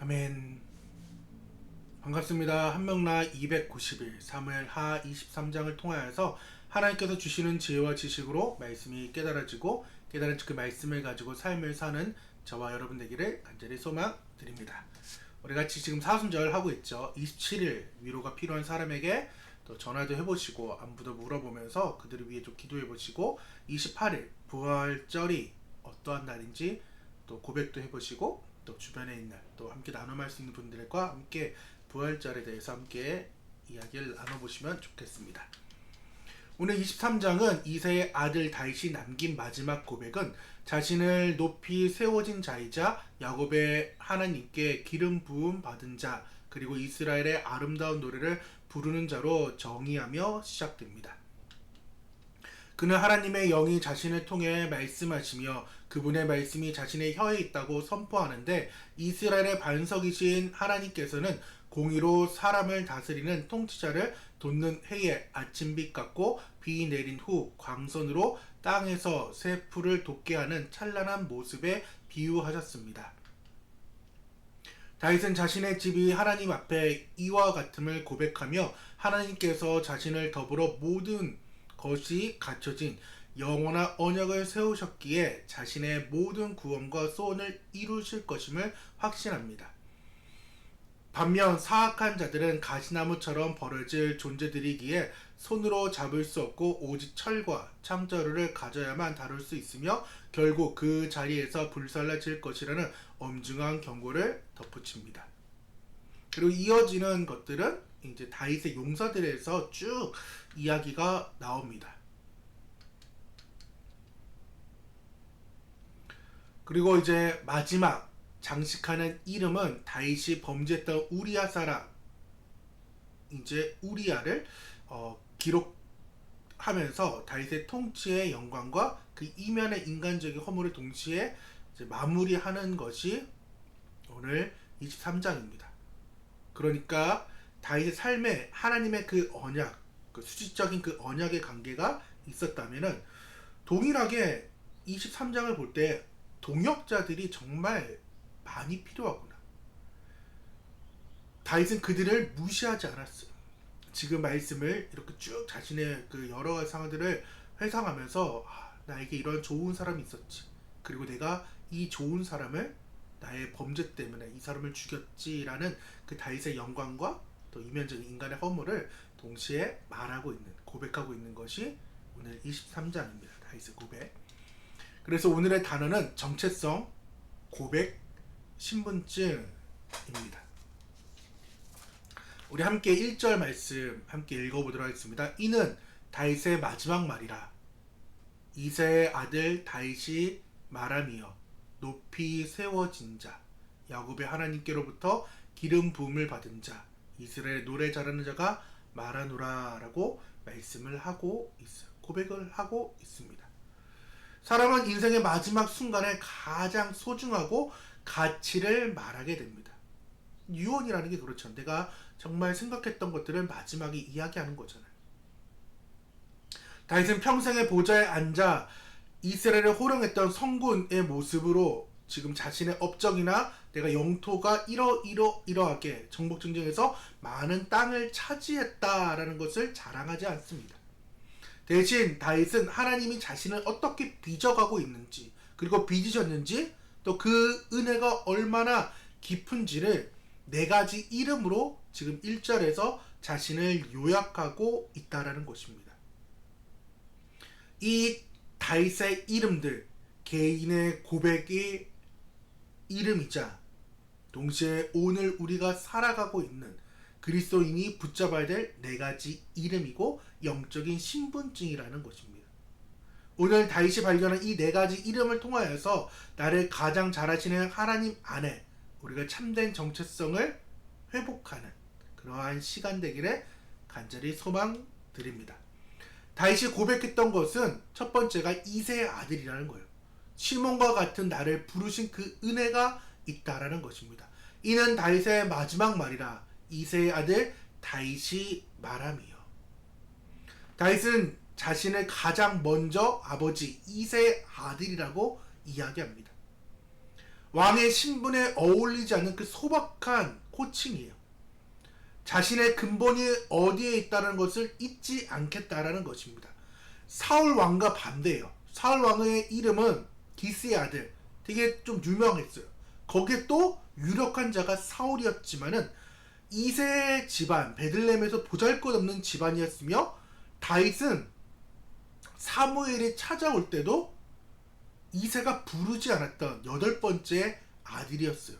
아멘. 반갑습니다. 한명나 291 사무엘하 23장을 통하여서 하나님께서 주시는 지혜와 지식으로 말씀이 깨달아지고 깨달은 그 말씀을 가지고 삶을 사는 저와 여러분 되기를 간절히 소망드립니다. 우리 같이 지금 사순절 하고 있죠. 27일 위로가 필요한 사람에게 또 전화도 해보시고 안부도 물어보면서 그들을 위해 좀 기도해보시고 28일 부활절이 어떠한 날인지 또 고백도 해보시고 또 주변에 있는 또 함께 나눔할 수 있는 분들과 함께 부활절에 대해서 함께 이야기를 나눠보시면 좋겠습니다. 오늘 23장은 이새의 아들 다윗이 남긴 마지막 고백은 자신을 높이 세워진 자이자 야곱의 하나님께 기름 부음 받은 자 그리고 이스라엘의 아름다운 노래를 부르는 자로 정의하며 시작됩니다. 그는 하나님의 영이 자신을 통해 말씀하시며 그분의 말씀이 자신의 혀에 있다고 선포하는데 이스라엘의 반석이신 하나님께서는 공의로 사람을 다스리는 통치자를 돋는 해에 아침빛 같고 비 내린 후 광선으로 땅에서 새 풀을 돋게 하는 찬란한 모습에 비유하셨습니다. 다윗은 자신의 집이 하나님 앞에 이와 같음을 고백하며 하나님께서 자신을 더불어 모든 것이 갖춰진 영원한 언약을 세우셨기에 자신의 모든 구원과 소원을 이루실 것임을 확신합니다. 반면 사악한 자들은 가시나무처럼 벌어질 존재들이기에 손으로 잡을 수 없고 오직 철과 창자루를 가져야만 다룰 수 있으며 결국 그 자리에서 불살라질 것이라는 엄중한 경고를 덧붙입니다. 그리고 이어지는 것들은 이제 다윗의 용사들에서 쭉 이야기가 나옵니다. 그리고 이제 마지막 장식하는 이름은 다윗이 범죄했던 우리아 사람 이제 우리아를 기록하면서 다윗의 통치의 영광과 그 이면의 인간적인 허물을 동시에 이제 마무리하는 것이 오늘 23장입니다. 그러니까 다윗의 삶에 하나님의 그 언약, 그 수직적인 그 언약의 관계가 있었다면은 동일하게 23장을 볼 때 동역자들이 정말 많이 필요하구나. 다윗은 그들을 무시하지 않았어요. 지금 말씀을 이렇게 쭉 자신의 그 여러 가지 상황들을 회상하면서 나에게 이런 좋은 사람이 있었지. 그리고 내가 이 좋은 사람을 나의 범죄 때문에 이 사람을 죽였지라는 그 다윗의 영광과 또 이면적인 인간의 허물을 동시에 말하고 있는, 고백하고 있는 것이 오늘 23장입니다. 다윗의 고백. 그래서 오늘의 단어는 정체성, 고백, 신분증입니다. 우리 함께 1절 말씀 함께 읽어보도록 하겠습니다. 이는 다윗의 마지막 말이라. 이새의 아들 다윗이 말하며 높이 세워진 자, 야곱의 하나님께로부터 기름 부음을 받은 자, 이스라엘 노래 잘하는 자가 말하노라 라고 말씀을 하고 있어요. 고백을 하고 있습니다. 사람은 인생의 마지막 순간에 가장 소중하고 가치를 말하게 됩니다. 유언이라는 게 그렇죠. 내가 정말 생각했던 것들을 마지막에 이야기하는 거잖아요. 다윗은 평생의 보좌에 앉아 이스라엘을 호령했던 성군의 모습으로 지금 자신의 업적이나 내가 영토가 이러하게 정복전쟁에서 많은 땅을 차지했다라는 것을 자랑하지 않습니다. 대신 다윗은 하나님이 자신을 어떻게 빚어가고 있는지 그리고 빚으셨는지 또 그 은혜가 얼마나 깊은지를 네 가지 이름으로 지금 1절에서 자신을 요약하고 있다라는 것입니다. 이 다윗의 이름들, 개인의 고백이 이름이자 동시에 오늘 우리가 살아가고 있는 그리스도인이 붙잡아야 될 네 가지 이름이고 영적인 신분증이라는 것입니다. 오늘 다윗이 발견한 이 네 가지 이름을 통하여서 나를 가장 잘 아시는 하나님 안에 우리가 참된 정체성을 회복하는 그러한 시간 되기를 간절히 소망드립니다. 다윗이 고백했던 것은 첫 번째가 이새의 아들이라는 거예요. 시몬과 같은 나를 부르신 그 은혜가 있다라는 것입니다. 이는 다윗의 마지막 말이라. 이새의 아들 다윗이 말하며. 다윗은 자신을 가장 먼저 아버지 이새의 아들이라고 이야기합니다. 왕의 신분에 어울리지 않는 그 소박한 호칭이에요. 자신의 근본이 어디에 있다는 것을 잊지 않겠다라는 것입니다. 사울 왕과 반대예요. 사울 왕의 이름은 기스의 아들, 되게 좀 유명했어요. 거기에 또 유력한 자가 사울이었지만은 이세 집안, 베들레헴에서 보잘것없는 집안이었으며 다윗은 사무엘이 찾아올 때도 이세가 부르지 않았던 8번째 아들이었어요.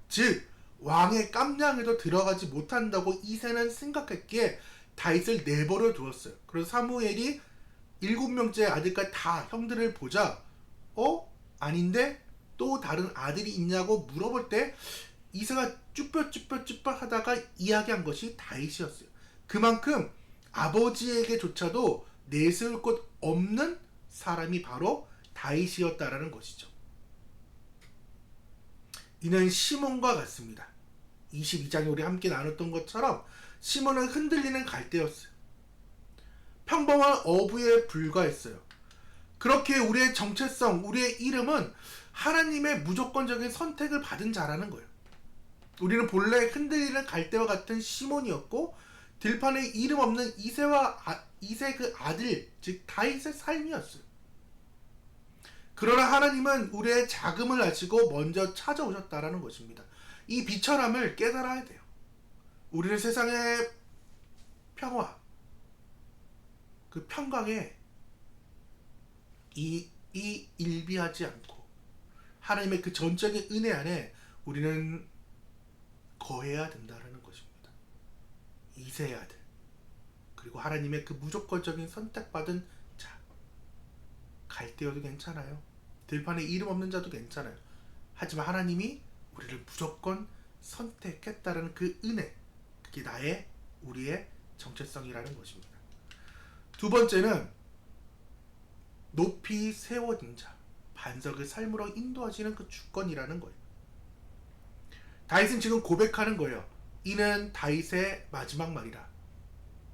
즉 왕의 깜냥에도 들어가지 못한다고 이세는 생각했기에 다윗을 내버려 두었어요. 그래서 사무엘이 7명째 아들까지 다 형들을 보자 아닌데 또 다른 아들이 있냐고 물어볼 때 이세가 쭈뼛쭈뼛 하다가 이야기한 것이 다윗이었어요. 그만큼 아버지에게조차도 내세울 것 없는 사람이 바로 다윗이었다라는 것이죠. 이는 시몬과 같습니다. 22장에 우리 함께 나눴던 것처럼 시몬은 흔들리는 갈대였어요. 평범한 어부에 불과했어요. 그렇게 우리의 정체성, 우리의 이름은 하나님의 무조건적인 선택을 받은 자라는 거예요. 우리는 본래 흔들리는 갈대와 같은 시몬이었고 들판에 이름 없는 이세 그 아들, 즉 다윗의 삶이었어요. 그러나 하나님은 우리의 자금을 아시고 먼저 찾아오셨다라는 것입니다. 이 비천함을 깨달아야 돼요. 우리는 세상의 평화, 그 평강에 이 일비하지 않고 하나님의 그 전적인 은혜 안에 우리는 거해야 된다는 것입니다. 이세의 아들, 그리고 하나님의 그 무조건적인 선택받은 자, 갈대여도 괜찮아요. 들판에 이름 없는 자도 괜찮아요. 하지만 하나님이 우리를 무조건 선택했다는 그 은혜, 그게 우리의 정체성이라는 것입니다. 두 번째는 높이 세워진 자, 반석을 삶으로 인도하시는 그 주권이라는 거예요. 다윗은 지금 고백하는 거예요. 이는 다윗의 마지막 말이라.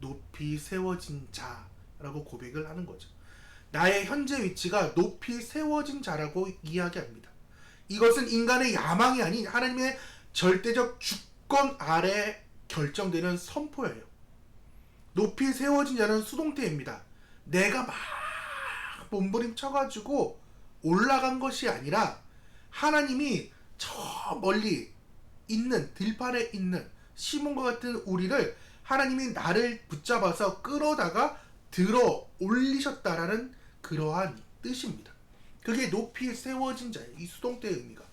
높이 세워진 자라고 고백을 하는 거죠. 나의 현재 위치가 높이 세워진 자라고 이야기합니다. 이것은 인간의 야망이 아닌 하나님의 절대적 주권 아래 결정되는 선포예요. 높이 세워진 자는 수동태입니다. 내가 막 몸부림쳐가지고 올라간 것이 아니라 하나님이 저 멀리 있는 들판에 있는 시몬과 같은 우리를 하나님이 나를 붙잡아서 끌어다가 들어 올리셨다라는 그러한 뜻입니다. 그게 높이 세워진 자예요. 이 수동태의 의미가.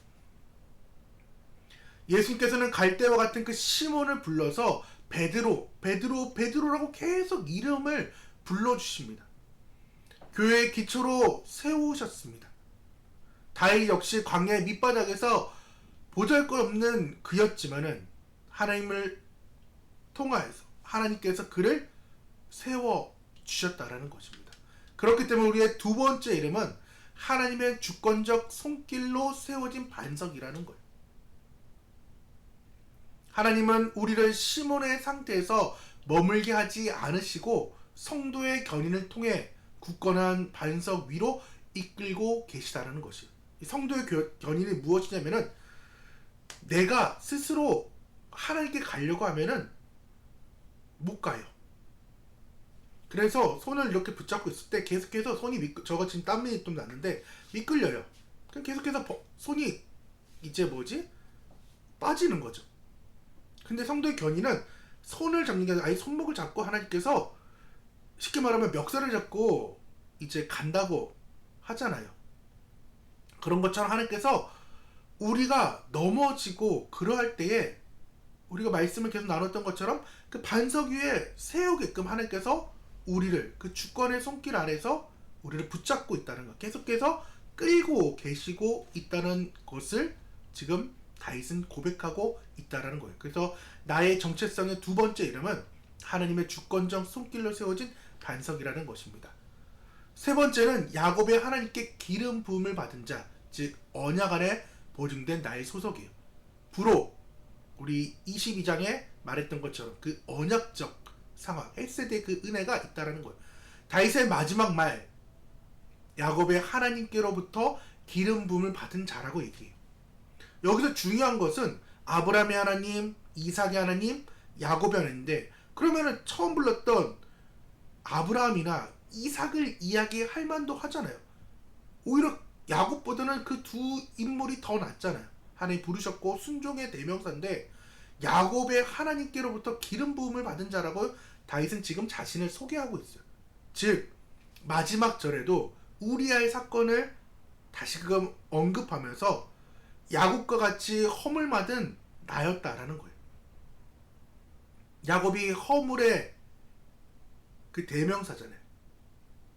예수님께서는 갈대와 같은 그 시몬을 불러서 베드로라고 계속 이름을 불러주십니다. 교회의 기초로 세우셨습니다. 다윗 역시 광야의 밑바닥에서 보잘것없는 그였지만은 하나님을 통하여서 하나님께서 그를 세워주셨다라는 것입니다. 그렇기 때문에 우리의 두 번째 이름은 하나님의 주권적 손길로 세워진 반석이라는 거예요. 하나님은 우리를 시몬의 상태에서 머물게 하지 않으시고 성도의 견인을 통해 굳건한 반석 위로 이끌고 계시다라는 것이에요. 이 성도의 견인이 무엇이냐면은 내가 스스로 하나님께 가려고 하면은 못 가요. 그래서 손을 이렇게 붙잡고 있을 때 계속해서 손이 저거 지금 땀이 좀 났는데 미끌려요. 그럼 계속해서 손이 이제 빠지는 거죠. 근데 성도의 견인은 손을 잡는 게 아니라 아예 손목을 잡고 하나님께서 쉽게 말하면 멱살을 잡고 이제 간다고 하잖아요. 그런 것처럼 하나님께서 우리가 넘어지고 그러할 때에 우리가 말씀을 계속 나눴던 것처럼 그 반석 위에 세우게끔 하나님께서 우리를 그 주권의 손길 아래서 우리를 붙잡고 있다는 것, 계속해서 끌고 계시고 있다는 것을 지금 다윗은 고백하고 있다는 거예요. 그래서 나의 정체성의 두 번째 이름은 하나님의 주권적 손길로 세워진 반석이라는 것입니다. 세 번째는 야곱의 하나님께 기름 부음을 받은 자, 즉 언약 안에 보증된 나의 소속이에요. 부로 우리 22장에 말했던 것처럼 그 언약적 상황, 헤세드의 그 은혜가 있다라는 거예요. 다윗의 마지막 말, 야곱의 하나님께로부터 기름 부음을 받은 자라고 얘기해요. 여기서 중요한 것은 아브라함의 하나님, 이삭의 하나님, 야곱의 하나님인데, 그러면은 처음 불렀던 아브라함이나 이삭을 이야기할 만도 하잖아요. 오히려 야곱보다는 그 두 인물이 더 낫잖아요. 하나님 부르셨고 순종의 대명사인데, 야곱의 하나님께로부터 기름 부음을 받은 자라고 다윗은 지금 자신을 소개하고 있어요. 즉 마지막 절에도 우리아의 사건을 다시금 언급하면서 야곱과 같이 허물 맞은 나였다라는 거예요. 야곱이 허물의 그 대명사잖아요.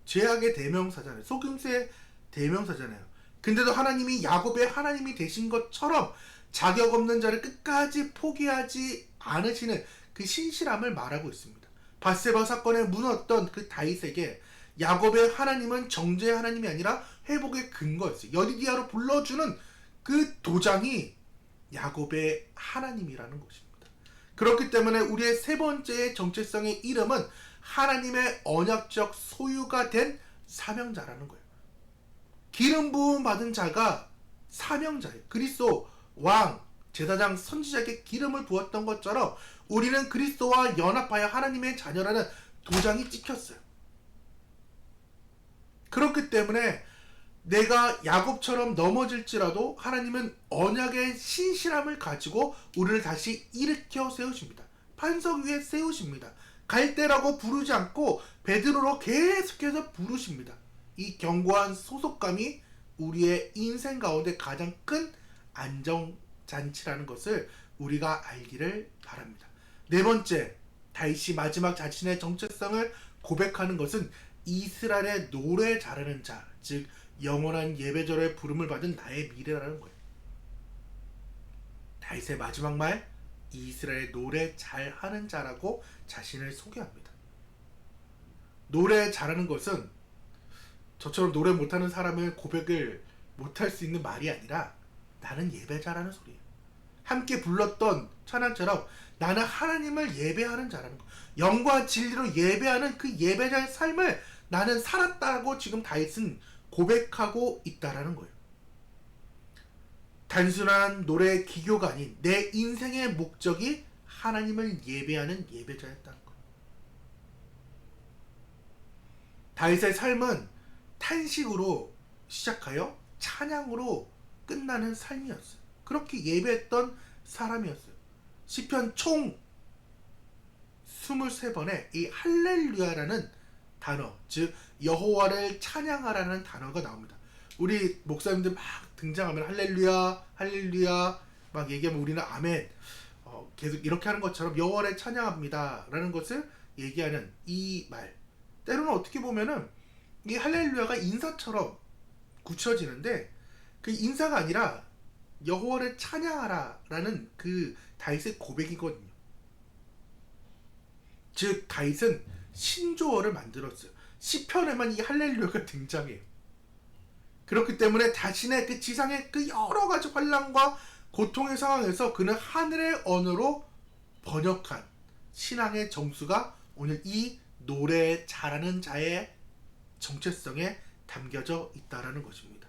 죄악의 대명사잖아요. 속임수의 대명사잖아요. 근데도 하나님이 야곱의 하나님이 되신 것처럼 자격 없는 자를 끝까지 포기하지 않으시는 그 신실함을 말하고 있습니다. 밧세바 사건에 무너졌던 그 다윗에게 야곱의 하나님은 정죄의 하나님이 아니라 회복의 근거였어요. 여디디아로 불러주는 그 도장이 야곱의 하나님이라는 것입니다. 그렇기 때문에 우리의 세 번째의 정체성의 이름은 하나님의 언약적 소유가 된 사명자라는 거예요. 기름 부음 받은 자가 사명자예요. 그리스도 왕, 제사장, 선지자에게 기름을 부었던 것처럼 우리는 그리스도와 연합하여 하나님의 자녀라는 도장이 찍혔어요. 그렇기 때문에 내가 야곱처럼 넘어질지라도 하나님은 언약의 신실함을 가지고 우리를 다시 일으켜 세우십니다. 반석 위에 세우십니다. 갈대라고 부르지 않고 베드로로 계속해서 부르십니다. 이 견고한 소속감이 우리의 인생 가운데 가장 큰 안정잔치라는 것을 우리가 알기를 바랍니다. 네 번째, 다윗이 마지막 자신의 정체성을 고백하는 것은 이스라엘의 노래 잘하는 자, 즉 영원한 예배절에 부름을 받은 나의 미래라는 거예요. 다윗의 마지막 말, 이스라엘의 노래 잘하는 자라고 자신을 소개합니다. 노래 잘하는 것은 저처럼 노래 못하는 사람을 고백을 못할 수 있는 말이 아니라 나는 예배 잘하는 소리예요. 함께 불렀던 찬양처럼 나는 하나님을 예배하는 자라는 거. 영과 진리로 예배하는 그 예배자의 삶을 나는 살았다고 지금 다윗은 고백하고 있다라는 거예요. 단순한 노래의 기교가 아닌 내 인생의 목적이 하나님을 예배하는 예배자였다는 거예요. 다윗의 삶은 탄식으로 시작하여 찬양으로 끝나는 삶이었어요. 그렇게 예배했던 사람이었어요. 시편 총 23번에 이 할렐루야라는 단어, 즉 여호와를 찬양하라는 단어가 나옵니다. 우리 목사님들 막 등장하면 할렐루야 할렐루야 막 얘기하면 우리는 아멘 계속 이렇게 하는 것처럼 여호와를 찬양합니다 라는 것을 얘기하는 이 말, 때로는 어떻게 보면은 이 할렐루야가 인사처럼 굳혀지는데 그 인사가 아니라 여호와를 찬양하라 라는 그 다윗의 고백이거든요. 즉 다윗은 신조어를 만들었어요. 시편에만 이 할렐루야가 등장해요. 그렇기 때문에 자신의 그 지상의 그 여러 가지 환난과 고통의 상황에서 그는 하늘의 언어로 번역한 신앙의 정수가 오늘 이 노래 잘하는 자의 정체성에 담겨져 있다라는 것입니다.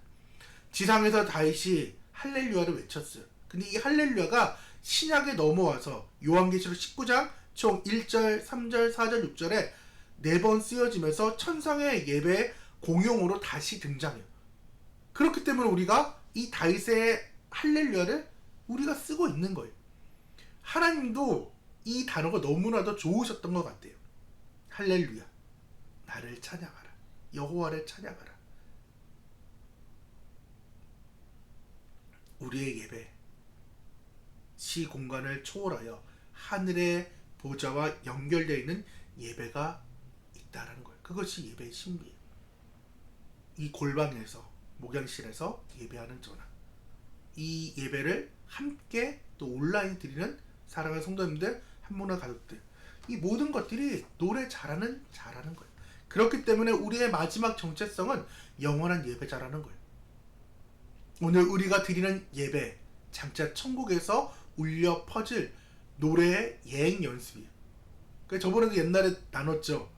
지상에서 다윗이 할렐루야를 외쳤어요. 근데 이 할렐루야가 신약에 넘어와서 요한계시록 19장 총 1절, 3절, 4절, 6절에 4번 쓰여지면서 천상의 예배 공용으로 다시 등장해요. 그렇기 때문에 우리가 이 다윗의 할렐루야를 우리가 쓰고 있는 거예요. 하나님도 이 단어가 너무나도 좋으셨던 것 같아요. 할렐루야, 나를 찬양하라, 여호와를 찬양하라. 우리의 예배, 시 공간을 초월하여 하늘의 보좌와 연결되어 있는 예배가 있다라는 거예요. 그것이 예배의 신비예요. 이 골방에서, 목양실에서 예배하는 전화, 이 예배를 함께 또 온라인 드리는 사랑하는 성도님들, 한문화 가족들, 이 모든 것들이 노래 잘하는 자라는 거예요. 그렇기 때문에 우리의 마지막 정체성은 영원한 예배자라는 거예요. 오늘 우리가 드리는 예배, 장차 천국에서 울려 퍼질 노래의 예행 연습이에요. 그러니까 저번에도 옛날에 나눴죠.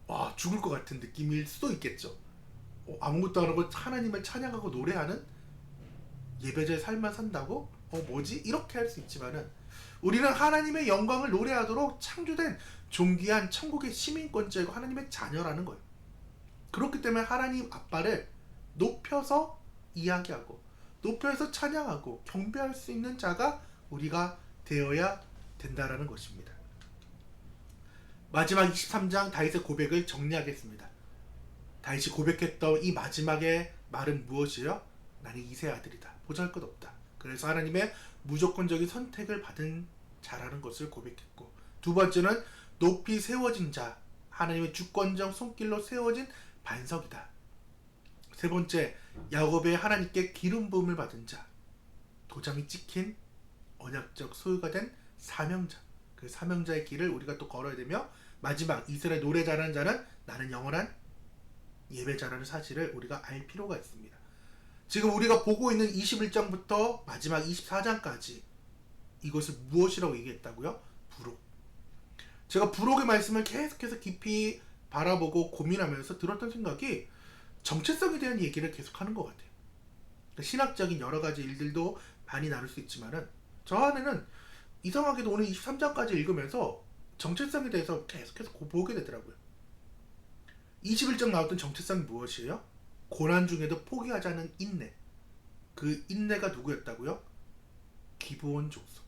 와, 죽을 것 같은 느낌일 수도 있겠죠. 아무것도 안 하고 하나님을 찬양하고 노래하는 예배자의 삶만 산다고? 뭐지? 이렇게 할 수 있지만은 우리는 하나님의 영광을 노래하도록 창조된 존귀한 천국의 시민권자이고 하나님의 자녀라는 거예요. 그렇기 때문에 하나님 아빠를 높여서 이야기하고 높여서 찬양하고 경배할 수 있는 자가 우리가 되어야 된다라는 것입니다. 마지막 23장 다윗의 고백을 정리하겠습니다. 다윗이 고백했던 이 마지막의 말은 무엇이요? 나는 이새의 아들이다. 보잘것없다. 그래서 하나님의 무조건적인 선택을 받은 자라는 것을 고백했고, 두 번째는 높이 세워진 자, 하나님의 주권적 손길로 세워진 반석이다. 세 번째, 야곱의 하나님께 기름 부음을 받은 자, 도장이 찍힌 언약적 소유가 된 사명자, 그 사명자의 길을 우리가 또 걸어야 되며, 마지막 이스라엘 노래 잘하는 자는 나는 영원한 예배자라는 사실을 우리가 알 필요가 있습니다. 지금 우리가 보고 있는 21장부터 마지막 24장까지 이것을 무엇이라고 얘기했다고요? 부록. 제가 부록의 말씀을 계속해서 깊이 바라보고 고민하면서 들었던 생각이 정체성에 대한 얘기를 계속하는 것 같아요. 신학적인 여러 가지 일들도 많이 나눌 수 있지만은 저 안에는 이상하게도 오늘 23장까지 읽으면서 정체성에 대해서 계속해서 보게 되더라고요. 21장 나왔던 정체성이 무엇이에요? 고난 중에도 포기하지 않은 인내. 그 인내가 누구였다고요? 기브온 족속.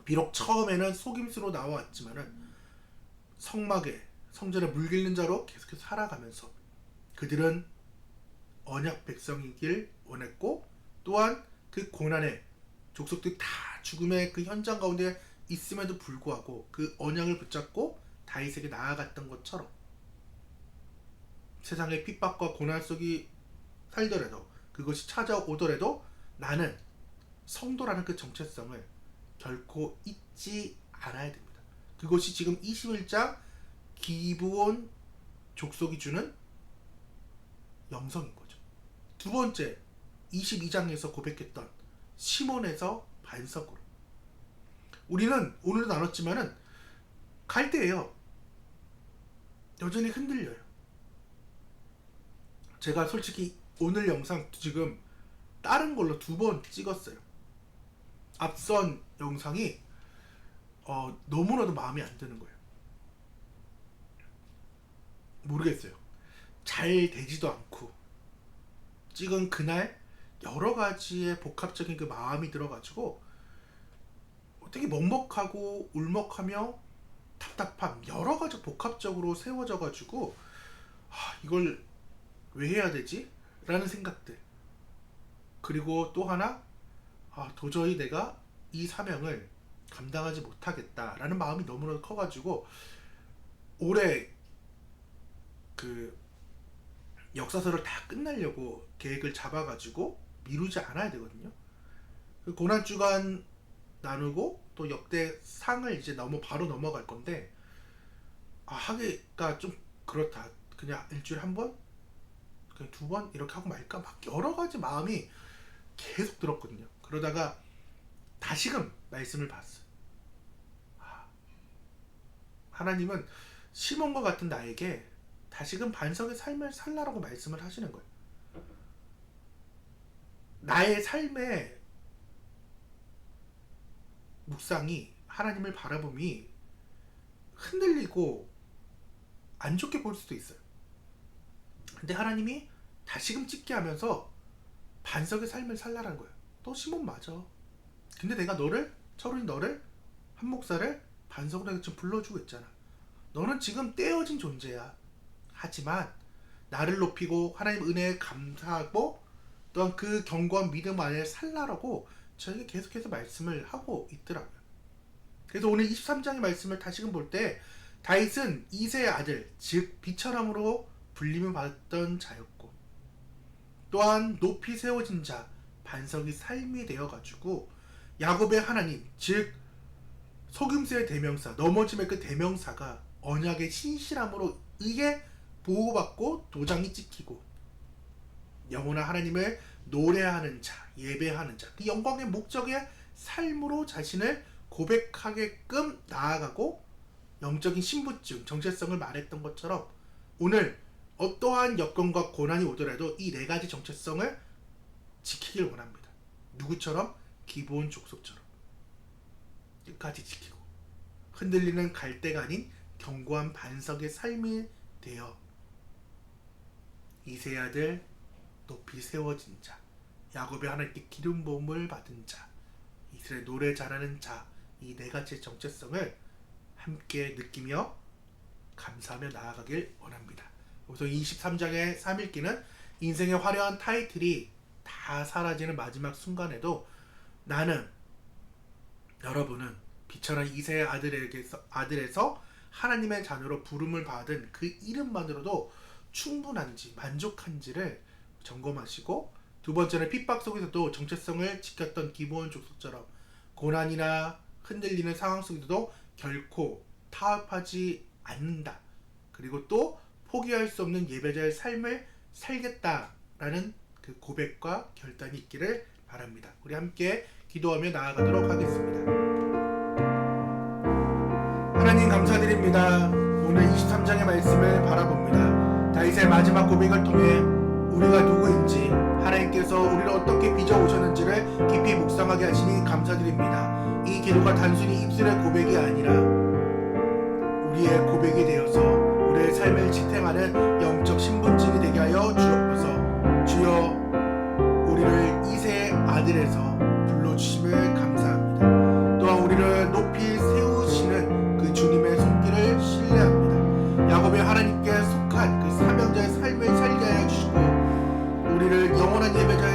비록 처음에는 속임수로 나왔지만은 성막에 성전에 물깃는 자로 계속해서 살아가면서 그들은 언약 백성이길 원했고, 또한 그 고난의 족속들이 다 죽음의 그 현장 가운데 있음에도 불구하고 그 언약을 붙잡고 다윗에게 나아갔던 것처럼 세상의 핍박과 고난 속이 살더라도, 그것이 찾아오더라도 나는 성도라는 그 정체성을 결코 잊지 않아야 됩니다. 그것이 지금 21장 기브온 족속이 주는 영성인 거죠. 두 번째, 22장에서 고백했던 시몬에서 반석으로. 우리는 오늘도 나눴지만은 갈 때예요. 여전히 흔들려요. 제가 솔직히 오늘 영상 지금 다른 걸로 2번 찍었어요. 앞선 영상이 너무나도 마음에 안 드는 거예요. 모르겠어요. 잘 되지도 않고 찍은 그날 여러 가지의 복합적인 그 마음이 들어가지고 되게 먹먹하고 울먹하며 답답함, 여러 가지 복합적으로 세워져가지고 이걸 왜 해야 되지? 라는 생각들. 그리고 또 하나, 도저히 내가 이 사명을 감당하지 못하겠다라는 마음이 너무나 커가지고 올해 그 역사서를 다 끝내려고 계획을 잡아가지고 미루지 않아야 되거든요. 그 고난주간 나누고 또 역대 상을 이제 바로 넘어갈 건데 하기가 좀 그렇다. 그냥 일주일에 한 번? 그냥 2번? 이렇게 하고 말까? 막 여러 가지 마음이 계속 들었거든요. 그러다가 다시금 말씀을 봤어요. 하나님은 시몬과 같은 나에게 다시금 반석의 삶을 살라라고 말씀을 하시는 거예요. 나의 삶의 묵상이, 하나님을 바라봄이 흔들리고 안 좋게 볼 수도 있어요. 근데 하나님이 다시금 찍게 하면서 반석의 삶을 살라라는 거예요. 너 시몬 맞아. 근데 내가 철훈이 너를, 한 목사를 반석으로 지금 불러주고 있잖아. 너는 지금 떼어진 존재야. 하지만 나를 높이고 하나님 은혜에 감사하고 또한 그 견고한 믿음 안에 살라라고 저에게 계속해서 말씀을 하고 있더라고요. 그래서 오늘 23장의 말씀을 다시금 볼 때 다윗은 이새의 아들, 즉 비천함으로 불림을 받았던 자였고, 또한 높이 세워진 자, 반석이 삶이 되어가지고 야곱의 하나님, 즉 속임수의 대명사, 넘어짐의 그 대명사가 언약의 신실함으로 의해 보호받고 도장이 찍히고 영원한 하나님을 노래하는 자, 예배하는 자, 그 영광의 목적의 삶으로 자신을 고백하게끔 나아가고 영적인 신분증, 정체성을 말했던 것처럼 오늘 어떠한 여건과 고난이 오더라도 이 4가지 정체성을 지키길 원합니다. 누구처럼? 기브온 족속처럼 끝까지 지키고 흔들리는 갈대가 아닌 견고한 반석의 삶이 되어 이새의 아들 높이 세워진 자, 야곱의 하나님께 기름 부음을 받은 자, 이스라엘 노래 잘하는 자, 이 네 가지의 정체성을 함께 느끼며 감사하며 나아가길 원합니다. 우선 23장의 3일기는 인생의 화려한 타이틀이 다 사라지는 마지막 순간에도 나는, 여러분은 비천한 이새의 아들에서 하나님의 자녀로 부름을 받은 그 이름만으로도 충분한지 만족한지를 점검하시고, 두 번째는 핍박 속에서도 정체성을 지켰던 기브온 족속처럼 고난이나 흔들리는 상황 속에서도 결코 타협하지 않는다. 그리고 또 포기할 수 없는 예배자의 삶을 살겠다라는 그 고백과 결단이 있기를 바랍니다. 우리 함께 기도하며 나아가도록 하겠습니다. 하나님 감사드립니다. 오늘 23장의 말씀을 바라봅니다. 다윗의 마지막 고백을 통해 우리가 누구인지, 하나님께서 우리를 어떻게 빚어오셨는지를 깊이 묵상하게 하시니 감사드립니다. 이 기도가 단순히 입술의 고백이 아니라 우리의 고백이 되어서 우리의 삶을 지탱하는 영적 신분증이 되게 하여 주옵소서. 주여, 우리를 이새의 아들에서 불러주심을 감사합니다. 또한 우리를 높이 세우시는 그 주님의 손길을 신뢰합니다. 야곱의 하나님께 속한 그 사명자의 삶을 살게 하여 주시고 우리를 영원한 예배자의